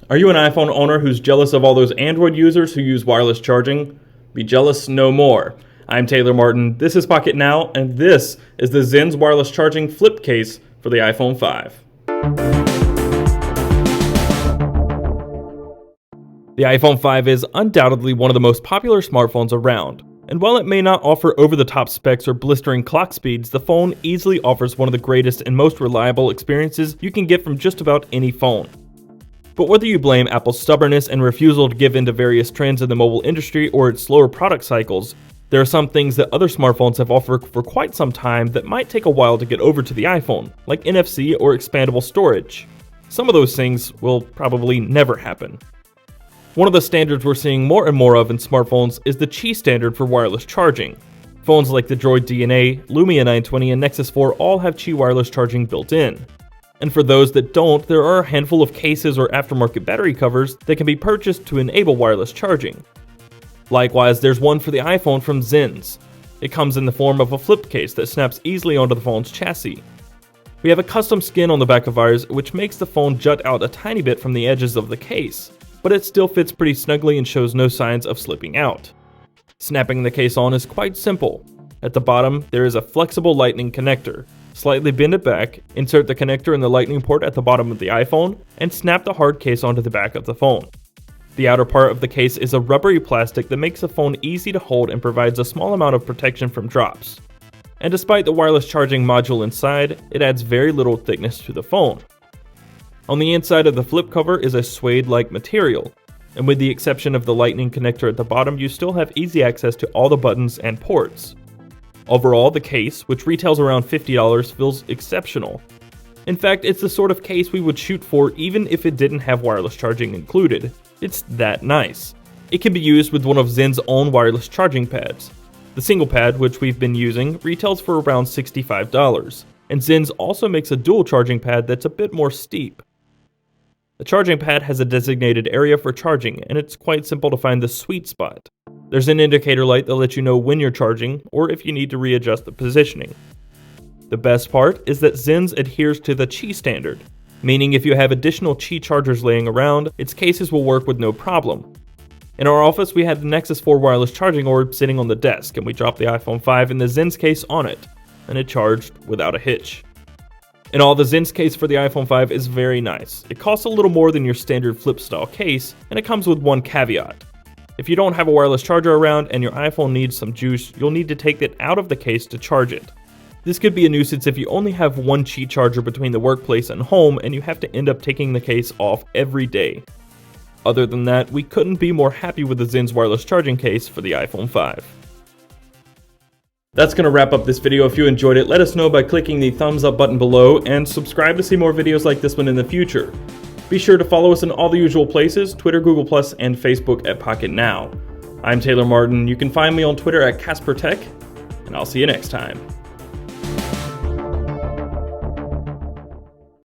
Are you an iPhone owner who's jealous of all those Android users who use wireless charging? Be jealous no more. I'm Taylor Martin, this is Pocket Now, and this is the Zen's wireless charging flip case for the iPhone 5. The iPhone 5 is undoubtedly one of the most popular smartphones around, and while it may not offer over-the-top specs or blistering clock speeds, the phone easily offers one of the greatest and most reliable experiences you can get from just about any phone. But whether you blame Apple's stubbornness and refusal to give in to various trends in the mobile industry or its slower product cycles, there are some things that other smartphones have offered for quite some time that might take a while to get over to the iPhone, like NFC or expandable storage. Some of those things will probably never happen. One of the standards we're seeing more and more of in smartphones is the Qi standard for wireless charging. Phones like the Droid DNA, Lumia 920, and Nexus 4 all have Qi wireless charging built in. And for those that don't, there are a handful of cases or aftermarket battery covers that can be purchased to enable wireless charging. Likewise, there's one for the iPhone from Zen's. It comes in the form of a flip case that snaps easily onto the phone's chassis. We have a custom skin on the back of ours, which makes the phone jut out a tiny bit from the edges of the case, but it still fits pretty snugly and shows no signs of slipping out. Snapping the case on is quite simple. At the bottom, there is a flexible lightning connector. Slightly bend it back, insert the connector in the lightning port at the bottom of the iPhone, and snap the hard case onto the back of the phone. The outer part of the case is a rubbery plastic that makes the phone easy to hold and provides a small amount of protection from drops. And despite the wireless charging module inside, it adds very little thickness to the phone. On the inside of the flip cover is a suede-like material, and with the exception of the lightning connector at the bottom, you still have easy access to all the buttons and ports. Overall, the case, which retails around $50, feels exceptional. In fact, it's the sort of case we would shoot for even if it didn't have wireless charging included. It's that nice. It can be used with one of Zen's own wireless charging pads. The single pad, which we've been using, retails for around $65, and Zen's also makes a dual charging pad that's a bit more steep. The charging pad has a designated area for charging, and it's quite simple to find the sweet spot. There's an indicator light that lets you know when you're charging, or if you need to readjust the positioning. The best part is that Zen's adheres to the Qi standard, meaning if you have additional Qi chargers laying around, its cases will work with no problem. In our office, we had the Nexus 4 wireless charging orb sitting on the desk, and we dropped the iPhone 5 and the Zen's case on it, and it charged without a hitch. In all, the Zen's case for the iPhone 5 is very nice. It costs a little more than your standard flip-style case, and it comes with one caveat. If you don't have a wireless charger around and your iPhone needs some juice, you'll need to take it out of the case to charge it. This could be a nuisance if you only have one Qi charger between the workplace and home and you have to end up taking the case off every day. Other than that, we couldn't be more happy with the Zen's wireless charging case for the iPhone 5. That's going to wrap up this video. If you enjoyed it, let us know by clicking the thumbs up button below and subscribe to see more videos like this one in the future. Be sure to follow us in all the usual places, Twitter, Google+, and Facebook at Pocket Now. I'm Taylor Martin. You can find me on Twitter at CasperTech, and I'll see you next time.